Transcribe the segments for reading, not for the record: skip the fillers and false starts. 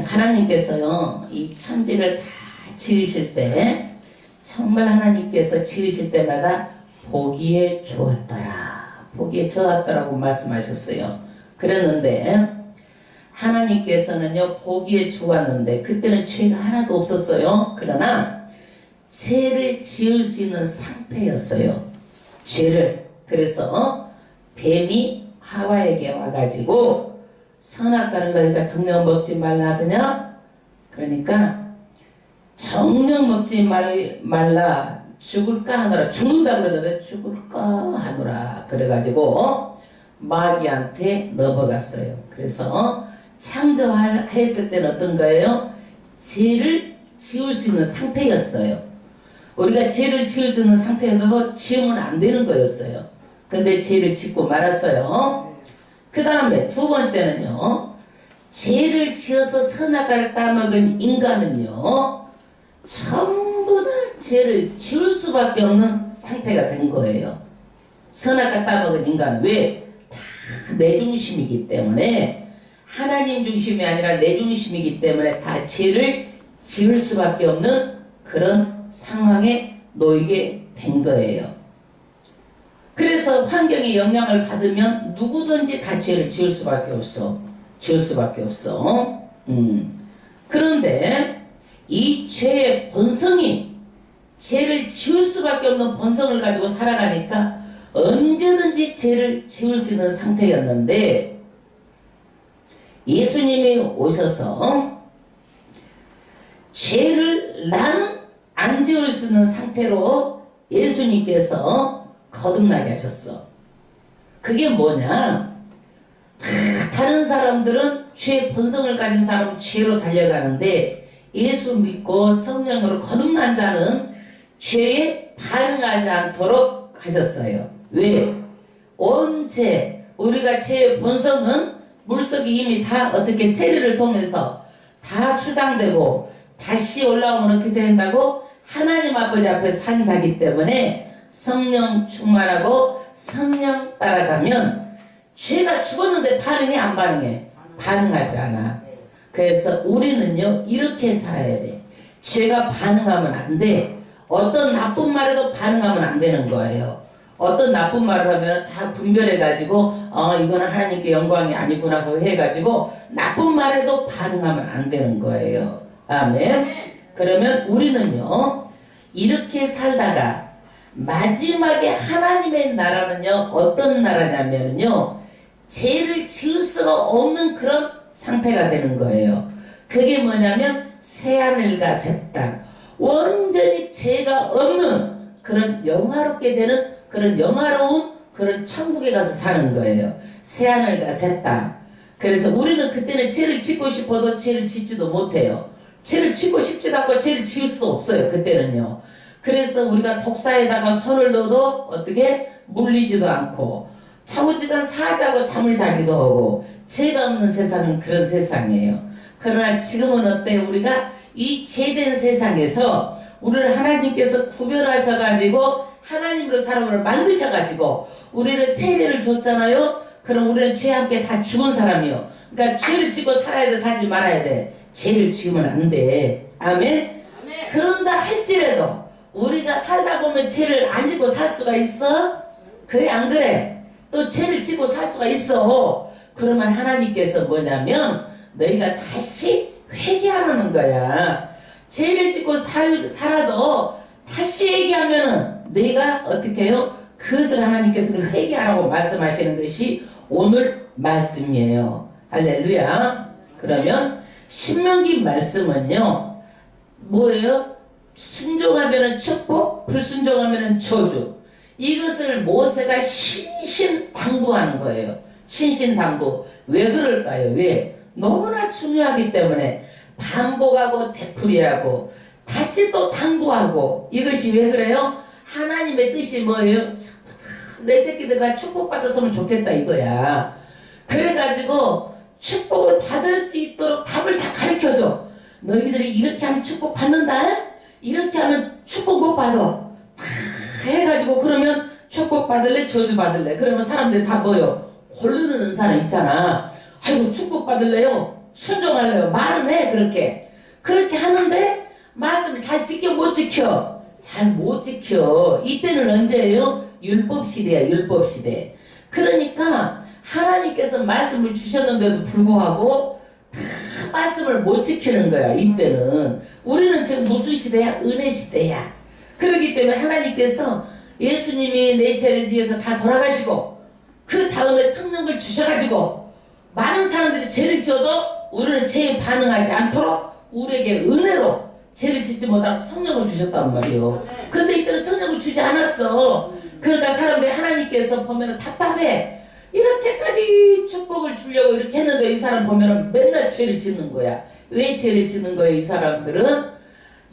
하나님께서요, 이 천지를 다 지으실 때 정말 하나님께서 지으실 때마다 보기에 좋았더라, 보기에 좋았더라고 말씀하셨어요. 그랬는데 하나님께서는요, 보기에 좋았는데 그때는 죄가 하나도 없었어요. 그러나 죄를 지을 수 있는 상태였어요. 죄를. 그래서 뱀이 하와에게 와가지고 선악과를 너희가 정녕 먹지 말라 하더냐? 그러니까 정녕 먹지 말라, 죽을까 하노라. 죽는다 그러는데 죽을까 하노라. 그래가지고 마귀한테 넘어갔어요. 그래서 창조했을 때는 어떤 거예요? 죄를 지을 수 있는 상태였어요. 우리가 죄를 지을 수 있는 상태에도 지으면 안 되는 거였어요. 근데 죄를 짓고 말았어요. 그 다음에 두 번째는요, 죄를 지어서 선악과를 따먹은 인간은요, 전부 다 죄를 지을 수밖에 없는 상태가 된 거예요. 선악과 따먹은 인간은 왜? 다 내 중심이기 때문에, 하나님 중심이 아니라 내 중심이기 때문에 다 죄를 지을 수밖에 없는 그런 상황에 놓이게 된 거예요. 그래서 환경의 영향을 받으면 누구든지 다 죄를 지을 수밖에 없어. 지을 수밖에 없어. 그런데 이 죄의 본성이, 죄를 지을 수밖에 없는 본성을 가지고 살아가니까 언제든지 죄를 지을 수 있는 상태였는데, 예수님이 오셔서 죄를 나는 안 지을 수 있는 상태로 예수님께서 거듭나게 하셨어. 그게 뭐냐? 다른 사람들은 죄의 본성을 가진 사람은 죄로 달려가는데, 예수 믿고 성령으로 거듭난 자는 죄에 반응하지 않도록 하셨어요. 왜? 온 죄, 우리가 죄의 본성은 물속에 이미 다 어떻게 세례를 통해서 다 수장되고 다시 올라오면 그렇게 된다고 하나님 아버지 앞에 산 자기 때문에 성령 충만하고 성령 따라가면 죄가 죽었는데 반응해 안 반응해? 반응하지 않아. 그래서 우리는요, 이렇게 살아야 돼. 죄가 반응하면 안 돼. 어떤 나쁜 말에도 반응하면 안 되는 거예요. 어떤 나쁜 말을 하면 다 분별해가지고 이거는 하나님께 영광이 아니구나 해가지고 나쁜 말에도 반응하면 안 되는 거예요. 아멘. 그러면 우리는요, 이렇게 살다가 마지막에 하나님의 나라는요, 어떤 나라냐면요, 죄를 지을 수가 없는 그런 상태가 되는 거예요. 그게 뭐냐면 새하늘과 새 땅, 완전히 죄가 없는 그런 영화롭게 되는 그런 영화로운 그런 천국에 가서 사는 거예요. 새하늘과 새 땅. 그래서 우리는 그때는 죄를 짓고 싶어도 죄를 짓지도 못해요. 죄를 짓고 싶지도 않고 죄를 지을 수도 없어요. 그때는요. 그래서 우리가 독사에다가 손을 넣어도 어떻게 물리지도 않고, 차오지간 사자고 잠을 자기도 하고, 죄가 없는 세상은 그런 세상이에요. 그러나 지금은 어때? 우리가 이 죄된 세상에서 우리를 하나님께서 구별하셔가지고 하나님으로 사람을 만드셔가지고 우리를 세례를 줬잖아요. 그럼 우리는 죄와 함께 다 죽은 사람이요. 그러니까 죄를 짓고 살아야 돼, 살지 말아야 돼? 죄를 지으면 안 돼. 아멘? 아멘. 그런다 할지라도 우리가 살다 보면 죄를 안 짓고 살 수가 있어? 그래 안 그래? 또 죄를 짓고 살 수가 있어. 그러면 하나님께서 뭐냐면 너희가 다시 회개하라는 거야. 죄를 짓고 살아도 다시 회개하면은 너희가 어떻게 해요? 그것을 하나님께서는 회개하라고 말씀하시는 것이 오늘 말씀이에요. 할렐루야. 그러면 신명기 말씀은요, 뭐예요? 순종하면은 축복, 불순종하면은 저주. 이것을 모세가 신신당부하는 거예요. 신신당부. 왜 그럴까요? 왜? 너무나 중요하기 때문에 반복하고 되풀이하고 다시 또 당부하고. 이것이 왜 그래요? 하나님의 뜻이 뭐예요? 내 새끼들 다 축복받았으면 좋겠다 이거야. 그래가지고 축복을 받을 수 있도록 답을 다 가르쳐줘. 너희들이 이렇게 하면 축복 받는다? 이렇게 하면 축복 못 받아. 다 해가지고 그러면 축복 받을래? 저주 받을래? 그러면 사람들이 다 뭐요? 고르는 사람 있잖아. 아이고 축복 받을래요? 순종하려고 말은 해. 그렇게 하는데 말씀을 잘 지켜 못 지켜? 잘 못 지켜. 이때는 언제예요? 율법시대야. 율법시대. 그러니까 하나님께서 말씀을 주셨는데도 불구하고 다 말씀을 못 지키는 거야. 이때는. 우리는 지금 무슨 시대야? 은혜 시대야. 그렇기 때문에 하나님께서 예수님이 내 죄를 위해서 다 돌아가시고 그 다음에 성령을 주셔가지고 많은 사람들이 죄를 지어도 우리는 죄에 반응하지 않도록 우리에게 은혜로 죄를 짓지 못하고 성령을 주셨단 말이에요. 근데 이때는 성령을 주지 않았어. 그러니까 사람들이 하나님께서 보면은 답답해. 이렇게까지 축복을 주려고 이렇게 했는데 이 사람 보면은 맨날 죄를 짓는 거야. 왜 죄를 짓는 거예요? 이 사람들은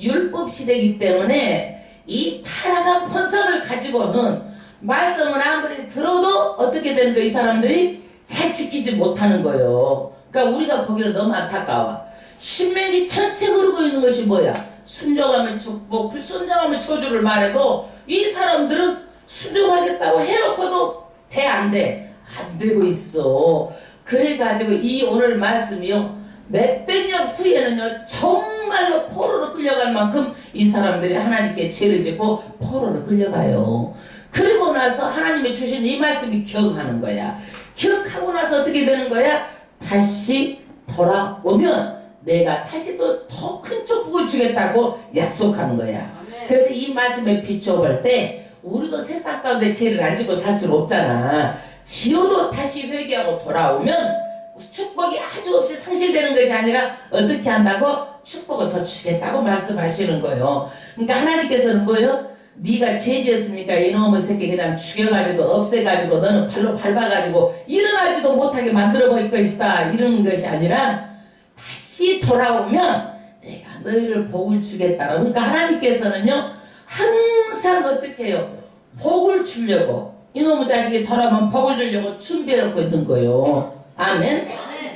율법 시대이기 때문에 이 타락한 본성을 가지고는 말씀을 아무리 들어도 어떻게 되는 거예요? 이 사람들이 잘 지키지 못하는 거예요. 그러니까 우리가 보기에는 너무 안타까워. 신명기 전체 그러고 있는 것이 뭐야? 순종하면 축복, 불순종하면 저주를 말해도 이 사람들은 순종하겠다고 해놓고도 돼 안 돼? 안 되고 있어. 그래가지고 이 오늘 말씀이요. 몇백 년 후에는요 정말로 포로로 끌려갈 만큼 이 사람들이 하나님께 죄를 짓고 포로로 끌려가요. 그리고 나서 하나님이 주신 이 말씀이 기억하는 거야. 기억하고 나서 어떻게 되는 거야? 다시 돌아오면 내가 다시 또 더 큰 축복을 주겠다고 약속하는 거야. 그래서 이 말씀에 비춰볼 때 우리도 세상 가운데 죄를 안 짓고 살 수는 없잖아. 지어도 다시 회개하고 돌아오면 축복이 아주 없이 상실되는 것이 아니라 어떻게 한다고? 축복을 더 주겠다고 말씀하시는 거예요. 그러니까 하나님께서는 뭐예요? 네가 죄 지었으니까 이놈의 새끼 그냥 죽여가지고 없애가지고 너는 발로 밟아가지고 일어나지도 못하게 만들어버릴 것이다 이런 것이 아니라 다시 돌아오면 내가 너희를 복을 주겠다. 그러니까 하나님께서는요 항상 어떻게 해요? 복을 주려고 이놈의 자식이 돌아오면 복을 주려고 준비해놓고 있는 거예요. 아멘.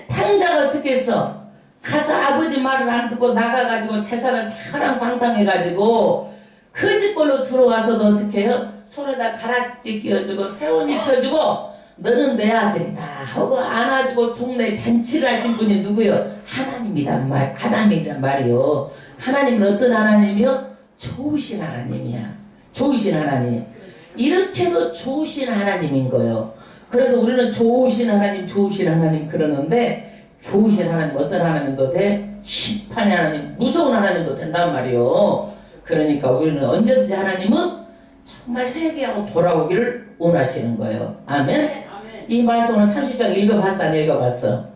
탕자가 어떻게 했어? 가서 아버지 말을 안 듣고 나가가지고 재산을 타랑방탕해가지고 그 집골로 들어와서도 어떻게 해요? 손에다 가락지 끼워주고 세원 입혀주고 너는 내 아들이다 하고 안아주고 종래 잔치를 하신 분이 누구요? 하나님이란 말이요. 하나님은 어떤 하나님이요? 좋으신 하나님이야. 좋으신 하나님. 이렇게도 좋으신 하나님인 거예요. 그래서 우리는 좋으신 하나님 그러는데 좋으신 하나님 어떤 하나님도 돼? 심판의 하나님, 무서운 하나님도 된단 말이요. 그러니까 우리는 언제든지 하나님은 정말 회개하고 돌아오기를 원하시는 거예요. 아멘? 이 말씀은 30장 읽어봤어? 안 읽어봤어?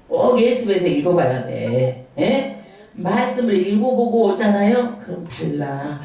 꼭 예수에서 읽어봐야 돼. 예? 말씀을 읽어보고 오잖아요? 그럼 달라.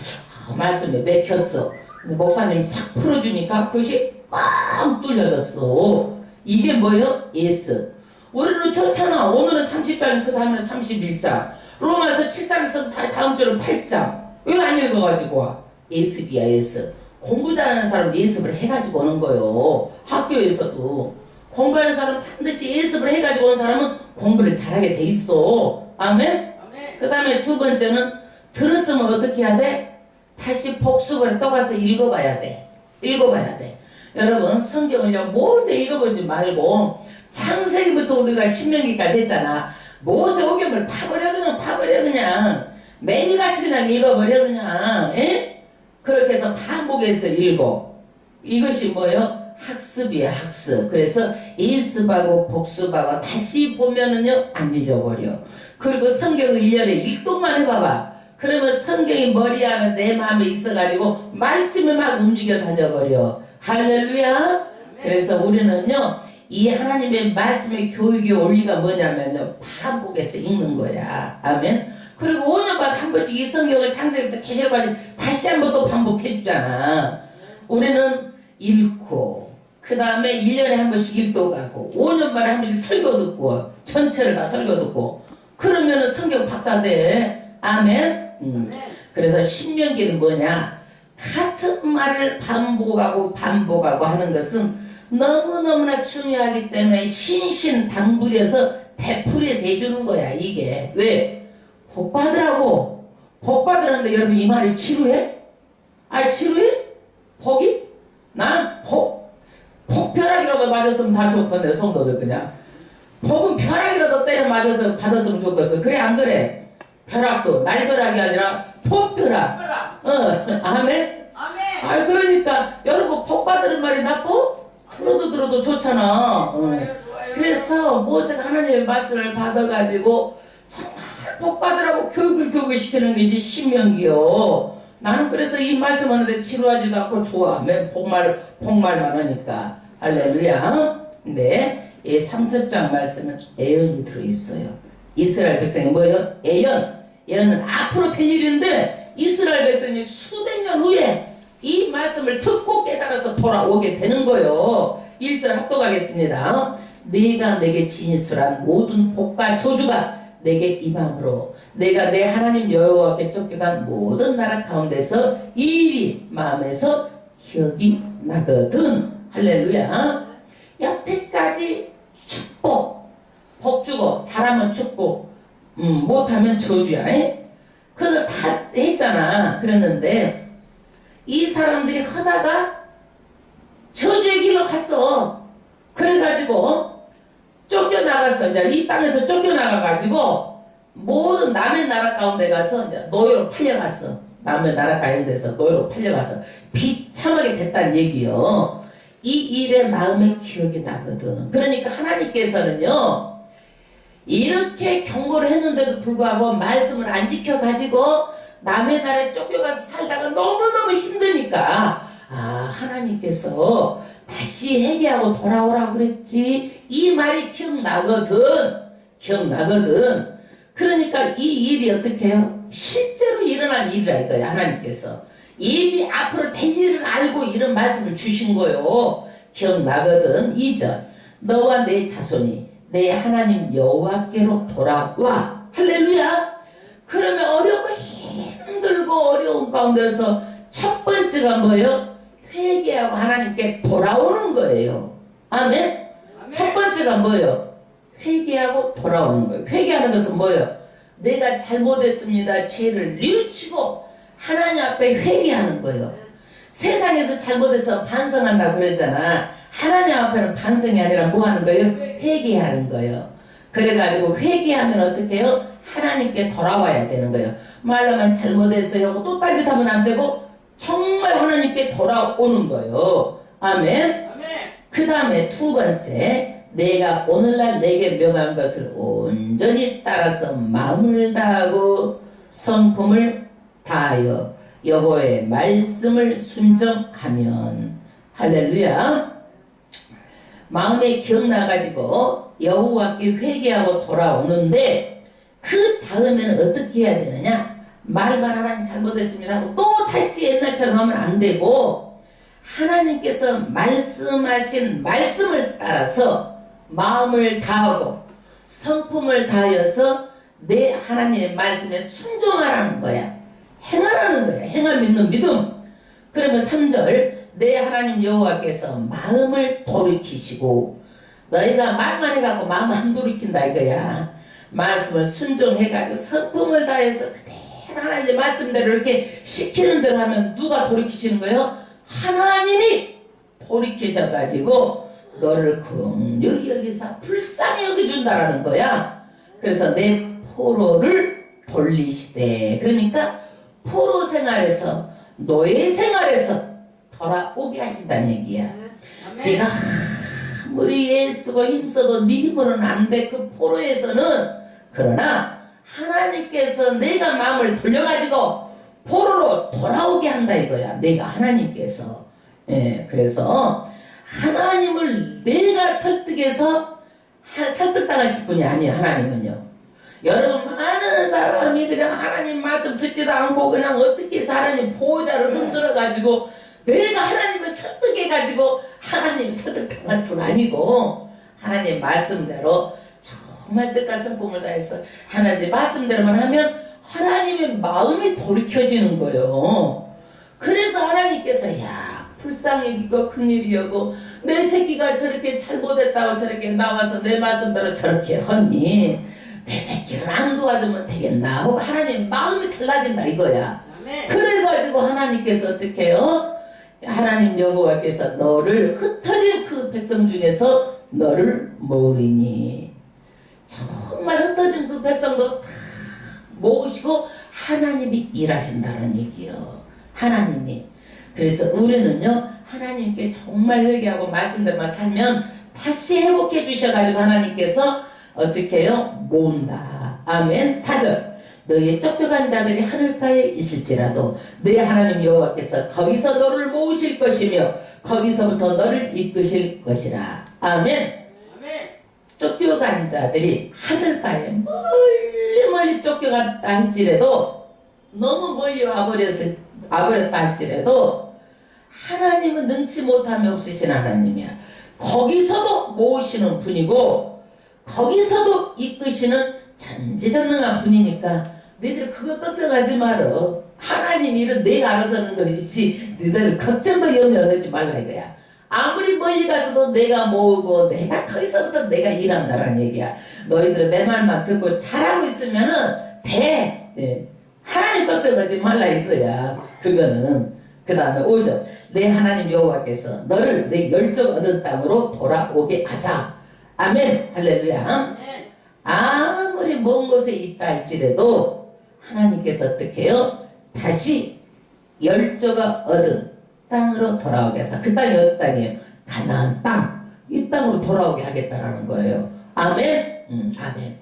말씀에 맥혔어. 근데 목사님 싹 풀어주니까 그것이 꽉 뚫려졌어. 이게 뭐예요? 예수. 우리는 좋잖아. 오늘은 30장, 그 다음에 31장. 로마서 7장에서 다음 주는 8장. 왜 안 읽어가지고 와? 예습이야, 예습. 공부 잘하는 사람 예습을 해가지고 오는 거예요. 학교에서도. 공부하는 사람 반드시 예습을 해가지고 온 사람은 공부를 잘하게 돼 있어. 아멘? 그 다음에 두 번째는 들었으면 어떻게 해야 돼? 다시 복습을 떠가서 읽어봐야 돼. 읽어봐야 돼. 여러분 성경을요 모르게 읽어보지 말고 창세기부터 우리가 신명기까지 했잖아. 모세오경을 파버려 그냥 매일같이 그냥 읽어버려 그냥. 에? 그렇게 해서 반복해서 읽어. 이것이 뭐예요? 학습이야 학습. 그래서 일습하고 복습하고 다시 보면은요 안 잊어버려. 그리고 성경을 1년에 1동만 해봐봐. 그러면 성경이 머리 안에 내 마음에 있어가지고 말씀을 막 움직여 다녀버려. 할렐루야. 그래서 우리는요 이 하나님의 말씀의 교육의 원리가 뭐냐면요 반복해서 읽는 거야. 아멘. 그리고 5년마다 한 번씩 이 성경을 창세기부터 계시록까지 다시 한 번 또 반복해 주잖아. 우리는 읽고 그 다음에 1년에 한 번씩 일도 가고 5년 만에 한 번씩 설교 듣고 전체를 다 설교 듣고 그러면은 성경 박사 돼. 아멘. 그래서 신명기는 뭐냐? 같은 말을 반복하고 하는 것은 너무너무나 중요하기 때문에 신신당부려서 되풀이해서 해주는 거야. 이게 왜? 복 받으라고. 복 받으라는데 여러분 이 말을 치루해? 치루해? 복이? 난 복 벼락이라도 맞았으면 다 좋건데 성도들 그냥 복은 벼락이라도 때려 맞아서 받았으면 좋겠어. 그래 안 그래? 벼락도 날벼락이 아니라 톱벼락. 아멘. 아 그러니까 여러분 복 받으는 말이 나빠? 들어도 좋잖아. 그래서 모세가 하나님의 말씀을 받아가지고 정말 복 받으라고 교육을 시키는 것이 신명기요. 나는 그래서 이 말씀하는데 지루하지도 않고 좋아. 맨 복말만 하니까. 할렐루야. 근데 이 30장 말씀은 애연이 들어있어요. 이스라엘 백성이 뭐예요? 애연은 앞으로 될 일인데 이스라엘 백성이 수백 년 후에 이 말씀을 듣고 깨달아서 돌아오게 되는 거예요. 1절 합독하겠습니다. 네가 내게 진술한 모든 복과 저주가 내게 임함으로 내가 내 하나님 여호와께 쫓겨간 모든 나라 가운데서 이 일이 마음에서 기억이 나거든. 할렐루야. 여태까지 축복, 복 주고 잘하면 축복, 못하면 저주야. 그래서 다 했잖아. 그랬는데 이 사람들이 하다가 저주의 길로 갔어. 그래가지고 쫓겨나갔어. 이제 이 땅에서 쫓겨나가가지고 모든 남의 나라 가운데 가서 이제 노예로 팔려갔어. 남의 나라 가운데서 노예로 팔려가서 비참하게 됐다는 얘기요. 이 일에 마음에 기억이 나거든. 그러니까 하나님께서는요 이렇게 경고를 했는데도 불구하고 말씀을 안 지켜가지고 남의 나라에 쫓겨가서 살다가 너무너무 힘드니까 하나님께서 다시 회개하고 돌아오라고 그랬지. 이 말이 기억나거든. 그러니까 이 일이 어떻게 해요? 실제로 일어난 일이라 이거야. 하나님께서 이미 앞으로 될 일을 알고 이런 말씀을 주신 거요. 기억나거든. 2절 너와 내 자손이 내 하나님 여호와께로 돌아와. 할렐루야. 그러면 어렵고 힘들고 어려운 가운데서 첫 번째가 뭐예요? 회개하고 하나님께 돌아오는 거예요. 아멘? 첫 번째가 뭐예요? 회개하고 돌아오는 거예요. 회개하는 것은 뭐예요? 내가 잘못했습니다. 죄를 뉘우치고 하나님 앞에 회개하는 거예요. 세상에서 잘못해서 반성한다고 그러잖아. 하나님 앞에는 반성이 아니라 뭐 하는 거예요? 회개하는 거예요. 그래가지고 회개하면 어떻게 해요? 하나님께 돌아와야 되는 거예요. 말로만 잘못했어요 하고 또 딴짓하면 안 되고 정말 하나님께 돌아오는 거예요. 아멘. 그 다음에 두 번째, 내가 오늘날 내게 명한 것을 온전히 따라서 마음을 다하고 성품을 다하여 여호와의 말씀을 순종하면. 할렐루야. 마음에 기억나가지고 여호와께 회개하고 돌아오는데 그 다음에는 어떻게 해야 되느냐? 말만 하나님 잘못했습니다 하고 또 다시 옛날처럼 하면 안 되고 하나님께서 말씀하신 말씀을 따라서 마음을 다하고 성품을 다하여서 내 하나님의 말씀에 순종하라는 거야. 행하라는 거야. 행할 믿는 믿음. 그러면 3절 내 하나님 여호와께서 마음을 돌이키시고 너희가 말만 해갖고 마음 안 돌이킨다 이거야. 말씀을 순종해가지고 성품을 다해서 그대로 하나님의 말씀대로 이렇게 시키는 대로 하면 누가 돌이키시는 거예요? 하나님이 돌이키셔가지고 너를 긍휼히 여기사 불쌍히 여겨준다라는 거야. 그래서 내 포로를 돌리시되, 그러니까 포로 생활에서 노예 생활에서 돌아오게 하신다는 얘기야. 네가 아무리 애쓰고 힘써도 네 힘으로는 안 돼. 그 포로에서는. 그러나 하나님께서 내가 마음을 돌려가지고 포로로 돌아오게 한다 이거야. 내가 하나님께서. 그래서 하나님을 내가 설득해서 설득당하실 분이 아니에요. 하나님은요. 여러분 많은 사람이 그냥 하나님 말씀 듣지도 않고 그냥 어떻게 해서 하나님 보호자를 흔들어가지고 내가 하나님을 설득해가지고 하나님 설득당할 분 아니고 하나님 말씀대로 정말 뜻과 성품을 다해서 하나님 말씀대로만 하면 하나님의 마음이 돌이켜지는 거예요. 그래서 하나님께서 야 불쌍히 여기고 큰일이 여고 내 새끼가 저렇게 잘못했다고 저렇게 나와서 내 말씀대로 저렇게 하니 내 새끼를 안 도와주면 되겠나 하고 하나님 마음이 달라진다 이거야. 그래가지고 하나님께서 어떻게 해요? 하나님 여호와께서 너를 흩어진 그 백성 중에서 너를 모으리니. 정말 흩어진 그 백성도 다 모으시고 하나님이 일하신다는 얘기요. 하나님이. 그래서 우리는요 하나님께 정말 회개하고 말씀대로만 살면 다시 회복해 주셔가지고 하나님께서 어떻게 해요? 모은다. 아멘. 4절. 너희의 쫓겨간 자들이 하늘가에 있을지라도 내 하나님 여호와께서 거기서 너를 모으실 것이며 거기서부터 너를 이끄실 것이라. 아멘. 쫓겨간 자들이 하늘가에 멀리 쫓겨갔다 할지라도 너무 멀리 와버렸다 할지라도 하나님은 능치 못함이 없으신 하나님이야. 거기서도 모으시는 분이고 거기서도 이끄시는 전지전능한 분이니까 너희들 그거 걱정하지 말어. 하나님 일은 내가 알아서 하는 거지 너희들 걱정도 염려하지 말라 이거야. 아무리 멀리 가서도 내가 모으고 내가 거기서부터 내가 일한다라는 얘기야. 너희들은 내 말만 듣고 잘하고 있으면은 돼. 네. 하나님 걱정하지 말라 이거야. 그거는. 그 다음에 5절. 내 하나님 여호와께서 너를 내 열정 얻은 땅으로 돌아오게 하사. 아멘. 할렐루야. 아무리 먼 곳에 있다 할지라도 하나님께서 어떻게 해요? 다시 열조가 얻은 땅으로 돌아오게 해서 그 땅이 어떤 땅이에요? 가나안 땅. 이 땅으로 돌아오게 하겠다라는 거예요. 아멘. 아멘.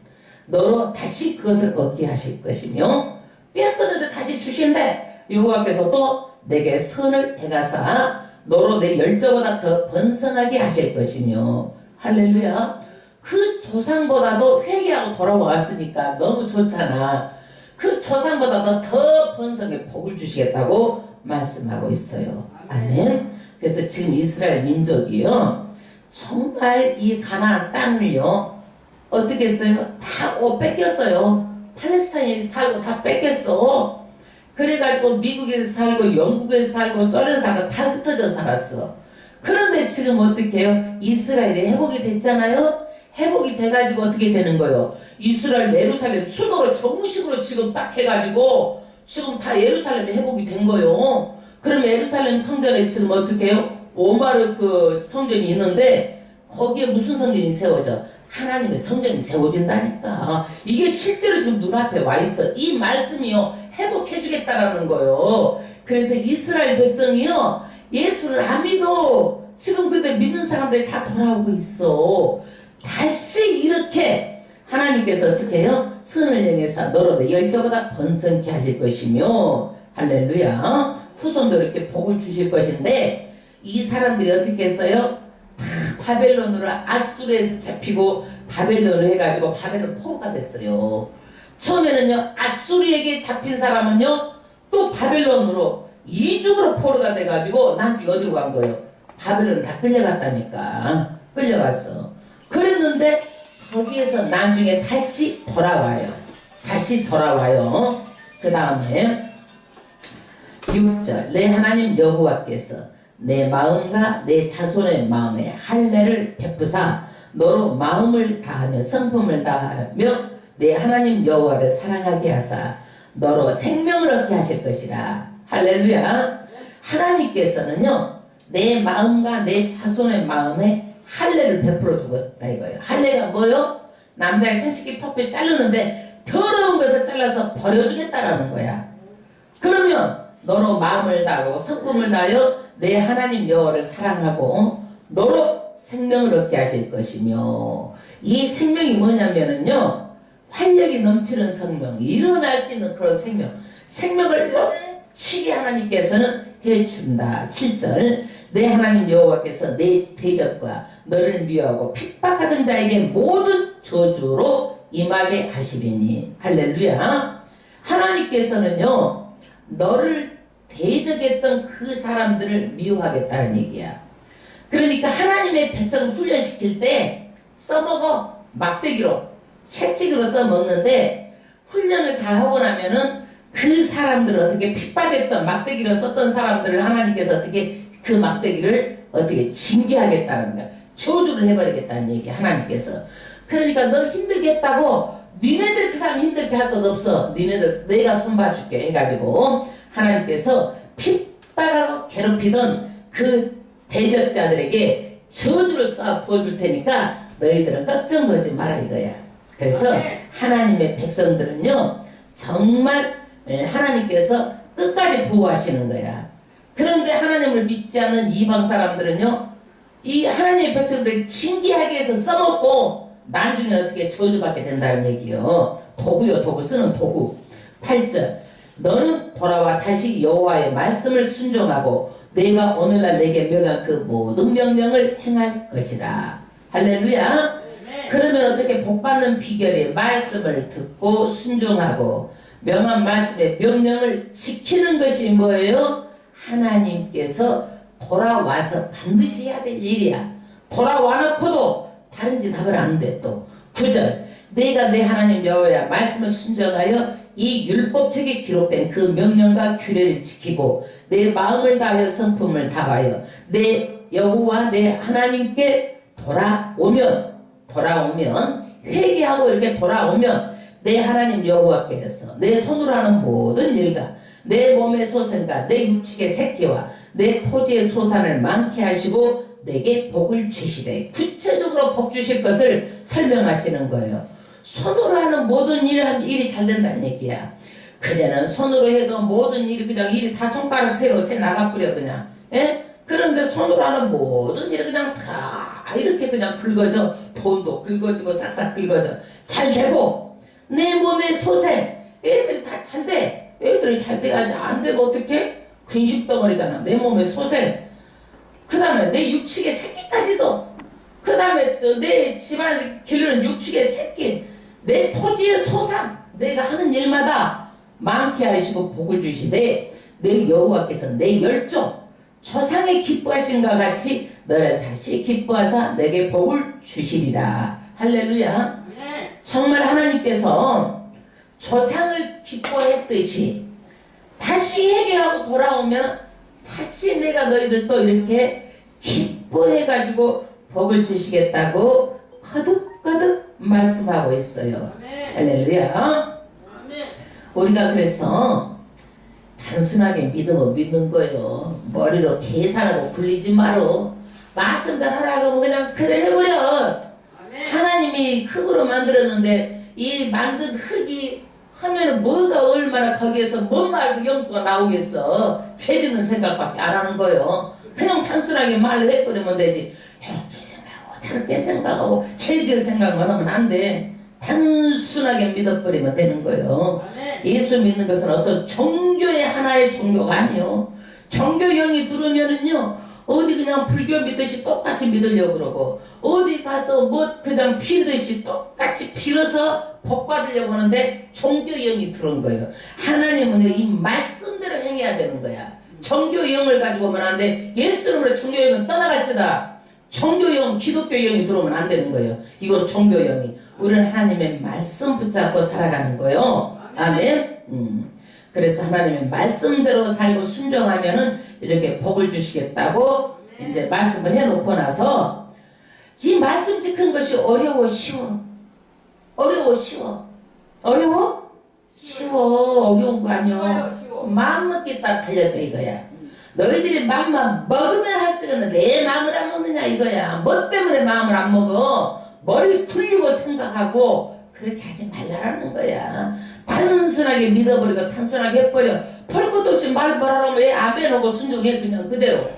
너로 다시 그것을 얻게 하실 것이며 빼앗겼는데 다시 주신대. 여호와께서도 내게 선을 행하사 너로 내 열조보다 더 번성하게 하실 것이며. 할렐루야. 그 조상보다도 회개하고 돌아왔으니까 너무 좋잖아. 그 조상보다도 더 번성의 복을 주시겠다고 말씀하고 있어요. 아멘. 그래서 지금 이스라엘 민족이요 정말 이 가나안 땅을요 어떻게 했어요? 다 뺏겼어요. 팔레스타인에 살고 다 뺏겼어. 그래가지고 미국에서 살고 영국에서 살고 소련에서 살고 다 흩어져 살았어. 그런데 지금 어떻게 해요? 이스라엘이 회복이 됐잖아요. 회복이 돼가지고 어떻게 되는 거예요? 이스라엘 예루살렘 수도로 정식으로 지금 딱 해가지고 지금 다 예루살렘이 회복이 된 거예요. 그럼 예루살렘 성전에 지금 어떻게 해요? 오마르 그 성전이 있는데 거기에 무슨 성전이 세워져? 하나님의 성전이 세워진다니까. 이게 실제로 지금 눈앞에 와 있어. 이 말씀이요 회복해 주겠다라는 거예요. 그래서 이스라엘 백성이요 예수를 안 믿어. 지금 근데 믿는 사람들이 다 돌아오고 있어. 다시 이렇게 하나님께서 어떻게 해요? 선을 행해서 너로 내 열조보다 번성케 하실 것이며. 할렐루야. 후손도 이렇게 복을 주실 것인데 이 사람들이 어떻게 했어요? 다 바벨론으로 아수르에서 잡히고 바벨론으로 해가지고 바벨론 포로가 됐어요. 처음에는요 아수르에게 잡힌 사람은요 또 바벨론으로 이중으로 포로가 돼가지고 나중에 어디로 간 거예요? 바벨론 다 끌려갔다니까. 끌려갔어. 그랬는데 거기에서 나중에 다시 돌아와요. 다시 돌아와요. 그 다음에 6절. 내 하나님 여호와께서 내 마음과 내 자손의 마음에 할례를 베푸사 너로 마음을 다하며 성품을 다하며 내 하나님 여호와를 사랑하게 하사 너로 생명을 얻게 하실 것이라. 할렐루야. 하나님께서는요 내 마음과 내 자손의 마음에 할례를 베풀어 주겠다 이거예요. 할례가 뭐요? 남자의 생식기 퍽퍽 자르는데 더러운 것을 잘라서 버려주겠다라는 거야. 그러면 너로 마음을 다하고 성품을 다하여 내 하나님 여호와를 사랑하고 너로 생명을 얻게 하실 것이며. 이 생명이 뭐냐면은요 활력이 넘치는 생명, 일어날 수 있는 그런 생명을 넘치게 하나님께서는 해준다. 7절. 내 하나님 여호와께서 내 대적과 너를 미워하고 핍박하던 자에게 모든 저주로 임하게 하시리니. 할렐루야. 하나님께서는요 너를 대적했던 그 사람들을 미워하겠다는 얘기야. 그러니까 하나님의 백성을 훈련시킬 때 써먹어. 막대기로 채찍으로 써먹는데 훈련을 다 하고 나면은 그 사람들을 어떻게 핍박했던 막대기로 썼던 사람들을 하나님께서 어떻게 그 막대기를 어떻게 징계하겠다는 거야. 저주를 해버리겠다는 얘기야 하나님께서. 그러니까 너 힘들게 했다고 니네들 그 사람 힘들게 할 것 없어. 니네들 내가 손봐줄게 해가지고 하나님께서 핍박하고 괴롭히던 그 대적자들에게 저주를 쏴 부어줄 테니까 너희들은 걱정하지 마라 이거야. 그래서 하나님의 백성들은요 정말 하나님께서 끝까지 보호하시는 거야. 그런데 하나님을 믿지 않는 이방 사람들은요 이 하나님의 백성들이 신기하게 해서 써먹고 나중에 어떻게 저주받게 된다는 얘기요. 도구요, 도구, 쓰는 도구. 8절 너는 돌아와 다시 여호와의 말씀을 순종하고 내가 오늘날 내게 명한 그 모든 명령을 행할 것이라. 할렐루야. 그러면 어떻게 복받는 비결이 말씀을 듣고 순종하고 명한 말씀의 명령을 지키는 것이 뭐예요? 하나님께서 돌아와서 반드시 해야 될 일이야. 돌아와 놓고도 다른 짓 하면 안 돼. 또 9절 내가 내 하나님 여호와의 말씀을 순종하여 이 율법책에 기록된 그 명령과 규례를 지키고 내 마음을 다하여 성품을 다하여 내 여호와 내 하나님께 돌아오면 회개하고 이렇게 돌아오면 내 하나님 여호와께서 내 손으로 하는 모든 일과 내 몸의 소생과 내 육축의 새끼와 내 토지의 소산을 많게 하시고 내게 복을 주시되 구체적으로 복 주실 것을 설명하시는 거예요. 손으로 하는 모든 일이 잘 된다는 얘기야. 그제는 손으로 해도 모든 일이 그냥 일이 다 손가락 새로 새 나가버려 그냥. 예? 그런데 손으로 하는 모든 일이 그냥 다 이렇게 그냥 긁어져. 돈도 긁어지고 싹싹 긁어져. 잘 되고 내 몸의 소생 애들이 다 잘 돼. 애들이 잘 돼야지. 안 되면 어떡해? 근심덩어리잖아. 내 몸의 소생. 그 다음에 내 육축의 새끼까지도. 그 다음에 내 집안에서 기르는 육축의 새끼. 내 토지의 소산. 내가 하는 일마다 많게 하시고 복을 주시되 내 여호와께서 내 열조 조상의 기뻐하신 것 같이 너를 다시 기뻐하사 내게 복을 주시리라. 할렐루야. 정말 하나님께서 조상을 기뻐했듯이 다시 회개하고 돌아오면 다시 내가 너희들 또 이렇게 기뻐해가지고 복을 주시겠다고 거듭거듭 말씀하고 있어요. 할렐루야. 우리가 그래서 단순하게 믿으면 믿는 거예요. 머리로 계산하고 굴리지 마로. 말씀대로 하라고 하면 그냥 그대로 해버려. 하나님이 흙으로 만들었는데 이 만든 흙이 하면은 뭐가 얼마나 거기에서 뭐 말고 영도가 나오겠어. 죄짓는 생각밖에 안 하는 거예요. 그냥 단순하게 말을 해버리면 되지. 이렇게 생각하고 저렇게 생각하고 죄짓는 생각만 하면 안 돼. 단순하게 믿어버리면 되는 거예요. 예수 믿는 것은 어떤 종교의 하나의 종교가 아니요. 종교형이 들어오면은요 어디 그냥 불교 믿듯이 똑같이 믿으려고 그러고 어디 가서 뭐 그냥 빌듯이 똑같이 빌어서 복 받으려고 하는데 종교형이 들어온 거예요. 하나님은 이 말씀대로 행해야 되는 거야. 종교형을 가지고 오면 안 돼. 예수님으로 종교형은 떠나갈지다. 종교형, 기독교형이 들어오면 안 되는 거예요. 이건 종교형이. 우리는 하나님의 말씀 붙잡고 살아가는 거예요. 아멘. 그래서 하나님의 말씀대로 살고 순종하면은 이렇게 복을 주시겠다고 이제 말씀을 해놓고 나서 이 말씀 지키는 것이 어려워 쉬워? 어려워 쉬워? 어려워? 쉬워. 어려운 거 아니야. 마음 먹기 딱 달렸다 이거야. 너희들이 마음만 먹으면 할 수 있는 내 마음을 안 먹느냐 이거야. 뭐 때문에 마음을 안 먹어? 머리 돌리고 생각하고 그렇게 하지 말라라는 거야. 단순하게 믿어버리고 단순하게 해버려. 볼 것도 없이 말 뭐라면 왜 아멘 하고 순종해 그냥 그대로.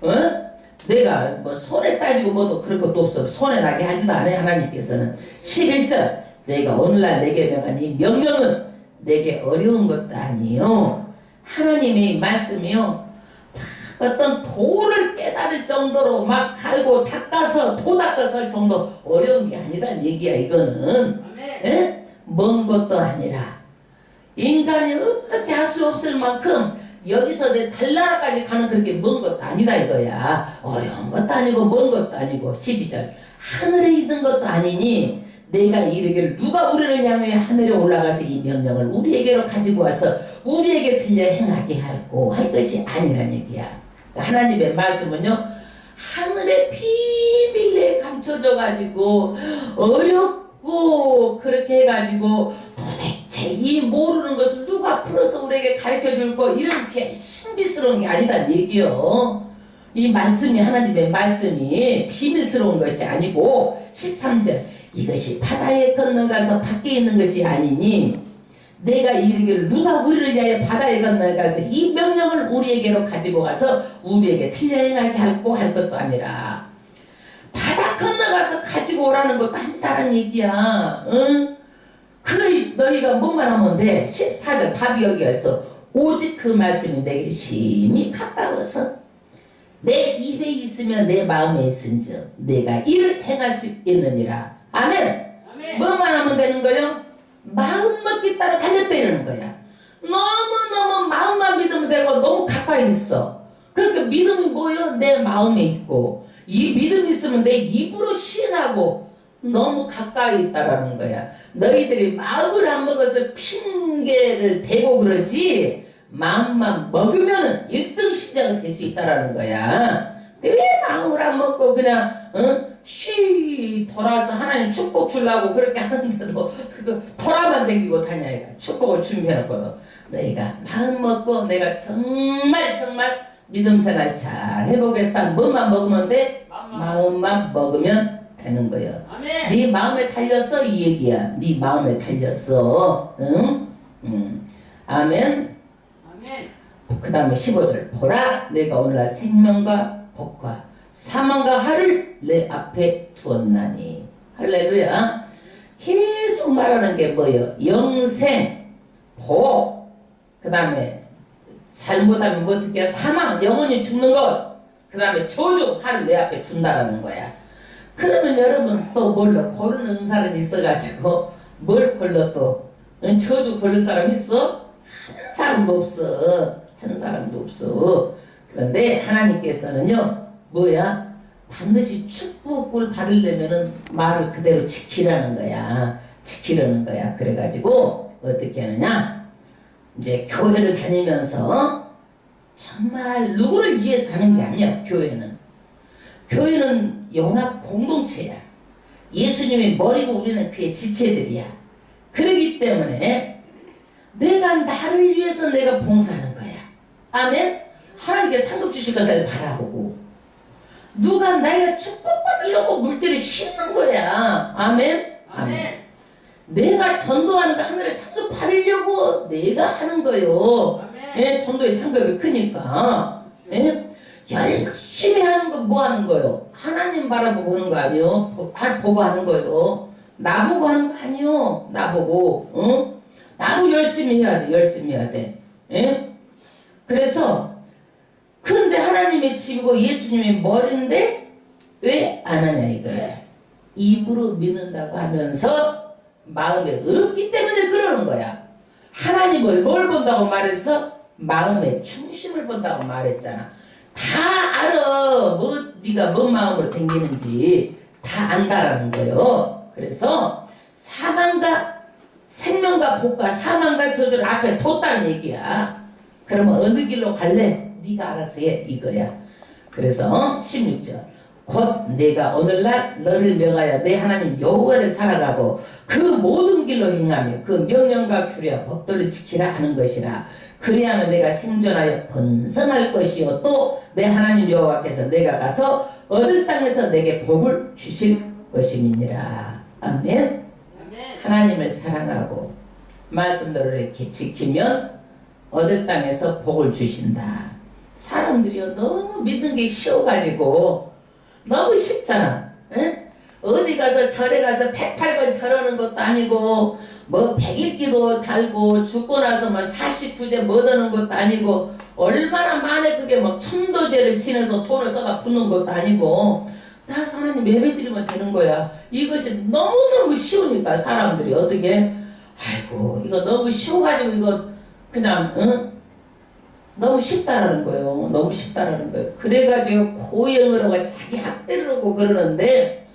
어? 내가 뭐 손에 따지고 뭐도 그럴 것도 없어. 손에 나게 하지도 않아요. 하나님께서는. 11절 내가 오늘날 내게 명한 이 명령은 내게 어려운 것도 아니요. 하나님의 말씀이요. 어떤 도를 깨달을 정도로 막 갈고 닦아서 도 닦아서 할 정도 어려운 게 아니다는 얘기야 이거는. 예? 먼 것도 아니라 인간이 어떻게 할 수 없을 만큼 여기서 내 달나라까지 가는 그렇게 먼 것도 아니다 이거야. 어려운 것도 아니고 먼 것도 아니고. 12절 하늘에 있는 것도 아니니 내가 이르기를 누가 우리를 향해 하늘에 올라가서 이 명령을 우리에게로 가지고 와서 우리에게 들려 행하게 하고 할 것이 아니란 얘기야. 하나님의 말씀은요 하늘의 비밀리에 감춰져 가지고 어렵고 그렇게 해가지고 도대체 이 모르는 것을 누가 풀어서 우리에게 가르쳐 줄 거 이렇게 신비스러운 게 아니다는 얘기요. 이 말씀이 하나님의 말씀이 비밀스러운 것이 아니고. 13절 이것이 바다에 건너가서 밖에 있는 것이 아니니 내가 이르기를 누가 우리를 위하여 바다에 건너가서 이 명령을 우리에게로 가지고 가서 우리에게 틀려 행하게 할 것도 아니라 바다 건너가서 가지고 오라는 것도 아니다라는 얘기야. 응? 그거 너희가 뭐만 하면 돼. 14절 답이 여기가 있어. 오직 그 말씀이 내게 심히 가까워서 내 입에 있으며 내 마음에 있은즉 내가 이를 행할 수 있느니라. 아멘. 뭐만 하면 되는 거요? 마음먹기 따라 달렸다는 거야. 너무너무 마음만 믿으면 되고 너무 가까이 있어. 그러니까 믿음이 뭐요? 내 마음에 있고 이 믿음이 있으면 내 입으로 시인하고 너무 가까이 있다라는 거야. 너희들이 마음을 안 먹어서 핑계를 대고 그러지 마음만 먹으면은 1등 신자가 될 수 있다라는 거야. 근데 왜 마음을 안 먹고 그냥 쉬 돌아서 하나님 축복 주려고 그렇게 하는데도 그거 보라만 댕기고 다녀. 축복을 준비해놓거든. 너희가 마음 먹고 내가 정말 믿음 생활 잘 해보겠다. 뭐만 먹으면 돼? 마음만 먹으면 되는 거예요. 네 마음에 달렸어 이 얘기야. 네 마음에 달렸어. 응? 아멘. 그 다음에 15절 보라 내가 오늘날 생명과 복과 사망과 하를 내 앞에 두었나니. 할렐루야. 계속 말하는 게 뭐예요? 영생, 복, 그 다음에 잘못하면 뭐 어떻게 사망, 영원히 죽는 것, 그 다음에 저주, 하를 내 앞에 둔다라는 거야. 그러면 여러분 또 뭘로 고르는 은사는 있어가지고 뭘 걸러 또 저주 걸릴 사람 있어? 한 사람도 없어. 한 사람도 없어. 그런데 하나님께서는요 뭐야? 반드시 축복을 받으려면은 말을 그대로 지키라는 거야. 지키려는 거야. 그래가지고 어떻게 하느냐? 이제 교회를 다니면서 정말 누구를 위해서 하는 게 아니야. 교회는 연합 공동체야. 예수님이 머리고 우리는 그의 지체들이야. 그러기 때문에 내가 나를 위해서 내가 봉사하는 거야. 아멘. 하나님께 상급 주실 것을 바라보고 누가 나이가 축복받으려고 물질을 심는 거야. 아멘. 아멘. 내가 전도하는 거 하늘에 상급 받으려고 내가 하는 거요. 예, 전도의 상급이 크니까. 예? 열심히 하는 거 뭐 하는 거요? 하나님 바라보고 하는 거 아니요? 보고 하는 거요. 나보고 하는 거 아니요? 나보고. 응? 나도 열심히 해야 돼. 열심히 해야 돼. 예? 그래서 근데 하나님의 집이고 예수님의 머리인데 왜 안 하냐 이거야. 입으로 믿는다고 하면서 마음에 없기 때문에 그러는 거야. 하나님을 뭘 본다고 말했어? 마음의 중심을 본다고 말했잖아. 다 알아. 네가 뭔 마음으로 댕기는지 다 안다라는 거예요. 그래서 사망과 생명과 복과 사망과 저주를 앞에 뒀다는 얘기야. 그러면 어느 길로 갈래? 네가 알아서 해 이거야. 그래서 16절 곧 내가 오늘날 너를 명하여 내 하나님 여호와를 살아가고 그 모든 길로 행하며 그 명령과 규례와 법도를 지키라 하는 것이라. 그리하면 내가 생존하여 번성할 것이요 또 내 하나님 여호와께서 내가 가서 얻을 땅에서 내게 복을 주실 것임이니라. 아멘. 하나님을 사랑하고 말씀대로 이렇게 지키면 얻을 땅에서 복을 주신다. 사람들이요 너무 믿는 게 쉬워가지고 너무 쉽잖아. 에? 어디 가서 절에 가서 108번 절하는 것도 아니고 뭐 100일기도 달고 죽고 나서 뭐 49제 뭐 하는 것도 아니고 얼마나 만에 그게 막 천도제를 지내서 돈을 써다 붓는 것도 아니고 다 하나님 예배드리면 되는 거야. 이것이 너무너무 쉬우니까 사람들이 어떻게 아이고 이거 너무 쉬워가지고 이거 그냥 응? 너무 쉽다라는 거예요. 너무 쉽다라는 거예요. 그래가지고 고행을 하고 자기 학대를 하고 그러는데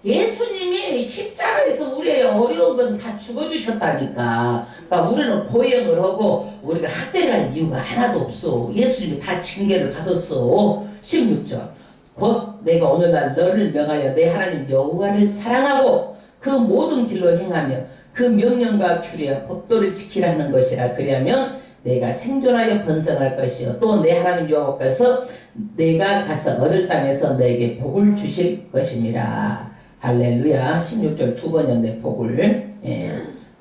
예수님이 십자가에서 우리의 어려운 것을 다 죽어주셨다니까. 그러니까 우리는 고행을 하고 우리가 학대를 할 이유가 하나도 없어. 예수님이 다 징계를 받았어. 16절 곧 내가 오늘날 너를 명하여 내 하나님 여호와를 사랑하고 그 모든 길로 행하며 그 명령과 규례와 법도를 지키라 하는 것이라. 그리하면 내가 생존하여 번성할 것이요 또 내 하나님 여호와께서 내가 가서 얻을 땅에서 너에게 복을 주실 것임이라. 할렐루야. 16절 두 번이었네. 복을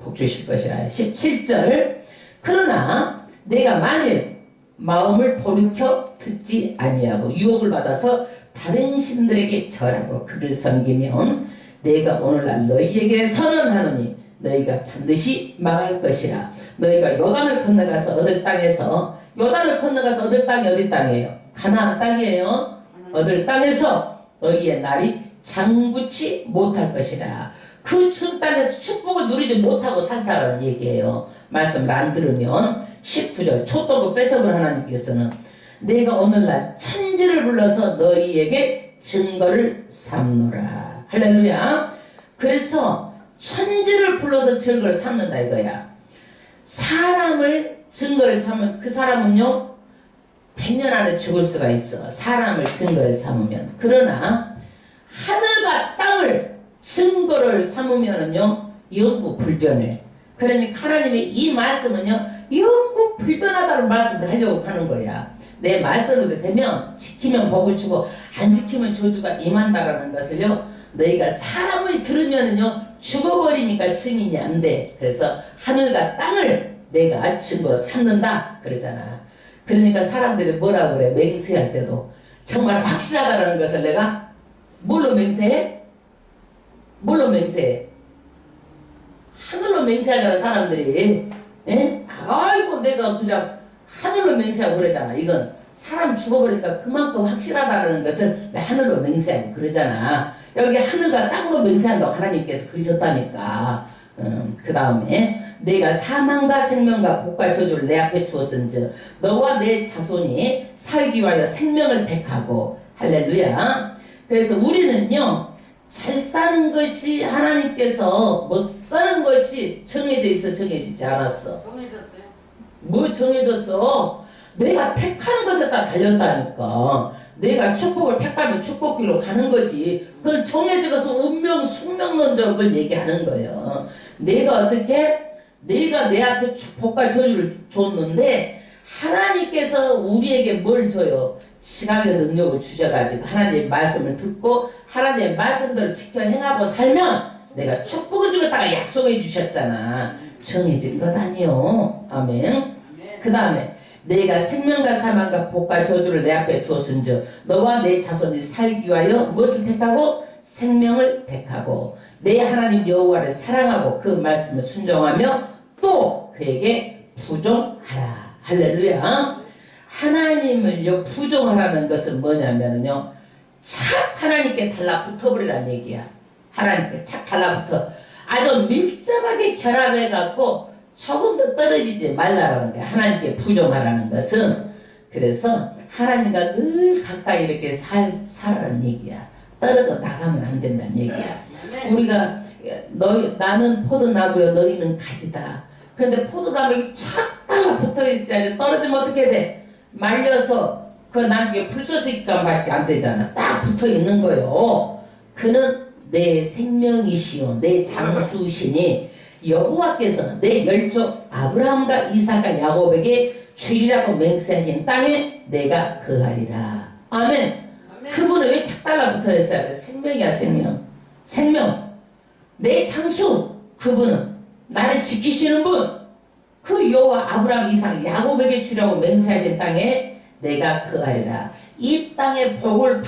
복 주실 것이라. 17절 그러나 내가 만일 마음을 돌이켜 듣지 아니하고 유혹을 받아서 다른 신들에게 절하고 그를 섬기면 내가 오늘날 너희에게 선언하노니 너희가 반드시 망할 것이라. 너희가 요단을 건너가서 얻을 땅에서 요단을 건너가서 얻을 땅이 어디 땅이에요? 가나안 땅이에요. 얻을 땅에서 너희의 날이 장구치 못할 것이라. 그 추운 땅에서 축복을 누리지 못하고 산다라는 얘기예요. 말씀을 안 들으면 19절 초떡을 뺏어본 하나님께서는 내가 오늘날 천지를 불러서 너희에게 증거를 삼노라. 할렐루야. 그래서 천지를 불러서 증거를 삼는다 이거야. 사람을 증거를 삼으면 그 사람은요 100년 안에 죽을 수가 있어. 사람을 증거를 삼으면. 그러나 하늘과 땅을 증거를 삼으면은요 영구 불변해. 그러니까 하나님의 이 말씀은요 영구 불변하다는 말씀을 하려고 하는 거야. 내 말씀으로 되면 지키면 복을 주고 안 지키면 저주가 임한다라는 것을요 너희가 사람을 들으면은요 죽어버리니까 증인이 안 돼. 그래서 하늘과 땅을 내가 증거로 삼는다 그러잖아. 그러니까 사람들이 뭐라고 그래? 맹세할 때도 정말 확실하다는 것을 내가 뭘로 맹세해? 뭘로 맹세해? 하늘로 맹세하잖아 사람들이. 예? 아이고 내가 그냥 하늘로 맹세하고 그러잖아. 이건 사람 죽어버리니까 그만큼 확실하다는 것을 하늘로 맹세하고 그러잖아. 여기 하늘과 땅으로 맹세한다고 하나님께서 그러셨다니까. 그 다음에 내가 사망과 생명과 복과 저주를 내 앞에 주었은즉 너와 내 자손이 살기 위하여 생명을 택하고. 할렐루야. 그래서 우리는요 잘 사는 것이 하나님께서 못 사는 것이 정해져 있어 정해지지 않았어. 정해졌어요? 뭐 정해졌어? 내가 택하는 것에 따라 달렸다니까. 내가 축복을 택하면 축복기로 가는 거지. 그건 정해져서 운명 숙명론적을 얘기하는 거예요. 내가 어떻게 내가 내 앞에 복과 저주를 줬는데 하나님께서 우리에게 뭘 줘요? 시각의 능력을 주셔가지고 하나님의 말씀을 듣고 하나님의 말씀대로 지켜 행하고 살면 내가 축복을 주겠다가 약속해 주셨잖아. 정해진 것 아니요. 아멘. 그 다음에 내가 생명과 사망과 복과 저주를 내 앞에 두었은즉 너와 내 자손이 살기 위하여 무엇을 택하고? 생명을 택하고 내 하나님 여호와를 사랑하고 그 말씀을 순종하며 또 그에게 부종하라. 할렐루야. 하나님을요 부종하라는 것은 뭐냐면요 착 하나님께 달라붙어버리라는 얘기야. 하나님께 착 달라붙어 아주 밀접하게 결합해 갖고 조금도 떨어지지 말라라는 거야. 하나님께 부종하라는 것은. 그래서 하나님과 늘 가까이 이렇게 살아라는 얘기야. 떨어져 나가면 안 된다는 얘기야. 우리가 나는 포도나무여 너희는 가지다. 그런데 포도나무에 착 달라붙어 있어야지. 떨어지면 어떻게 돼? 말려서 그 나중에 불쏘시니까 밖에 안 되잖아. 딱 붙어 있는 거요. 그는 내 생명이시요 내 장수시니 여호와께서 내 열조 아브라함과 이삭과 야곱에게 주리라고 맹세하신 땅에 내가 거하리라. 아멘. 그분은 왜 착 달라붙어 있어야? 생명이야 생명. 생명. 내 장수 그분은 나를 지키시는 분. 그 여호와 아브라함 이삭 야곱에게 주라고 맹세하신 땅에 내가 거하리라. 이 땅의 복을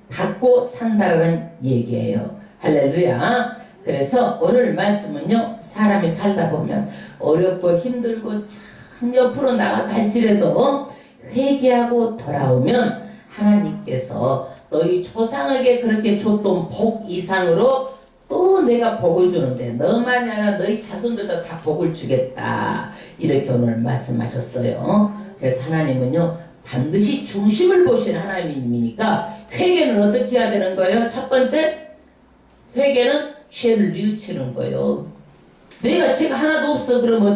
받고 산다는 얘기예요. 할렐루야. 그래서 오늘 말씀은요 사람이 살다 보면 어렵고 힘들고 참 옆으로 나아갈지라도 회개하고 돌아오면 하나님께서 너희 조상에게 그렇게 줬던 복 이상으로 또 내가 복을 주는데 너만이 아니라 너희 자손들도 다 복을 주겠다. 이렇게 오늘 말씀하셨어요. 그래서 하나님은요 반드시 중심을 보시는 하나님이니까 회개는 어떻게 해야 되는 거예요? 첫 번째 회개는 죄를 뉘우치는 거예요. 내가 죄가 하나도 없어 그러면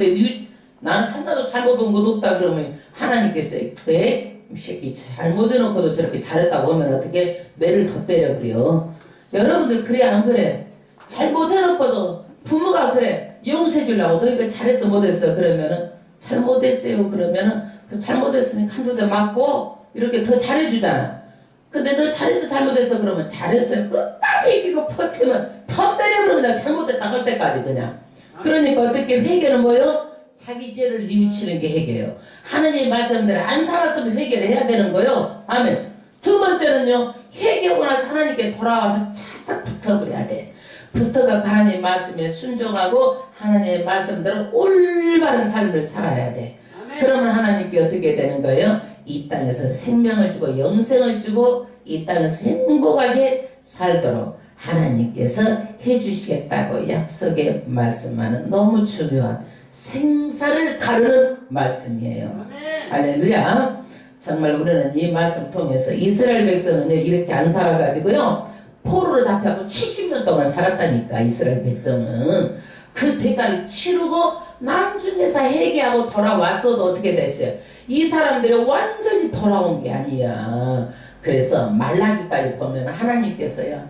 난 하나도 잘못한 것 없다 그러면 하나님께서 그래 이 새끼 잘못해놓고도 저렇게 잘했다고 하면 어떻게 매를 더 때려버려. 여러분들 그래 안 그래? 잘못해놓고도 부모가 그래 용서해 주려고 너희가 잘했어 못했어 그러면은 잘못했어요 그러면은 잘못했으니 한두 대 맞고 이렇게 더 잘해주잖아. 근데 너 잘했어 잘못했어 그러면 잘했어 끝까지 이기고 버티면 더 때려버려 그냥 잘못에 닦을 때까지 그냥. 그러니까 어떻게 회개는 뭐요? 자기 죄를 뉘우치는 게 회개예요. 하느님 말씀대로 안 살았으면 회개를 해야 되는 거예요. 아멘. 두 번째는요, 회개하고 나서 하나님께 돌아와서 차싹 붙어버려야 돼. 붙어가 하나님 말씀에 순종하고 하나님의 말씀대로 올바른 삶을 살아야 돼. 그러면 하나님께 어떻게 되는 거예요? 이 땅에서 생명을 주고 영생을 주고 이 땅에서 행복하게 살도록 하나님께서 해주시겠다고 약속의 말씀하는 너무 중요한 생사를 가르는 말씀이에요. 할렐루야. 정말 우리는 이 말씀 통해서 이스라엘 백성은 이렇게 안 살아가지고요, 포로로 잡혀고 70년 동안 살았다니까. 이스라엘 백성은 그 대가를 치르고 나중에서 회개하고 돌아왔어도 어떻게 됐어요? 이 사람들이 완전히 돌아온 게 아니야. 그래서 말라기까지 보면 하나님께서요,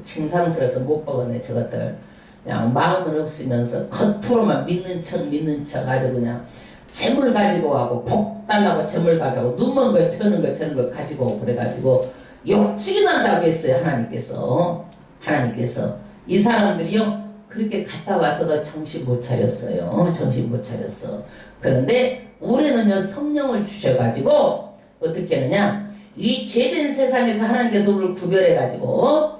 칭상스러워서 못 보겠네 저것들. 그냥 마음은 없으면서 겉으로만 믿는 척 아주 그냥 재물 가지고 가고 복 달라고 재물 가지고 눈 먼 거 저는 거 가지고 그래가지고 욕지기 난다고 했어요. 하나님께서 이 사람들이요 그렇게 갔다 와서도 정신 못 차렸어요. 정신 못 차렸어. 그런데 우리는요 성령을 주셔가지고 어떻게 하느냐, 이 죄된 세상에서 하나님께서 우리를 구별해가지고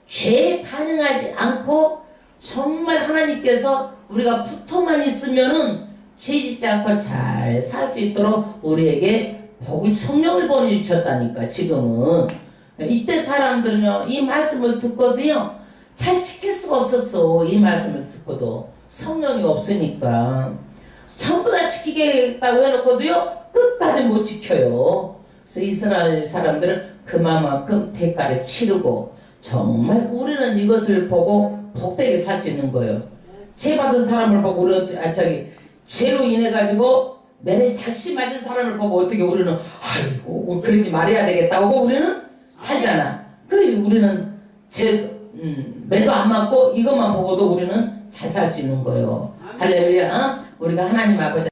죄에 반응하지 않고 정말 하나님께서 우리가 붙어만 있으면은 죄짓지 않고 잘 살 수 있도록 우리에게 복을 성령을 보내주셨다니까. 지금은 이때 사람들은요 이 말씀을 듣고도요 잘 지킬 수가 없었어. 이 말씀을 듣고도 성령이 없으니까 전부 다 지키겠다고 해놓고도요 끝까지 못 지켜요. 그래서 이스라엘 사람들은 그만큼 대가를 치르고 정말 우리는 이것을 보고 복되게 살 수 있는 거예요. 죄 받은 사람을 보고 우리는 죄로 인해 가지고 매일 작시 맞은 사람을 보고 어떻게 우리는 아이고 그러지 말아야 되겠다고 우리는 살잖아. 우리는 매도 안 맞고 이것만 보고도 우리는 잘 살 수 있는 거예요. 할렐루야. 우리가 하나님 아버지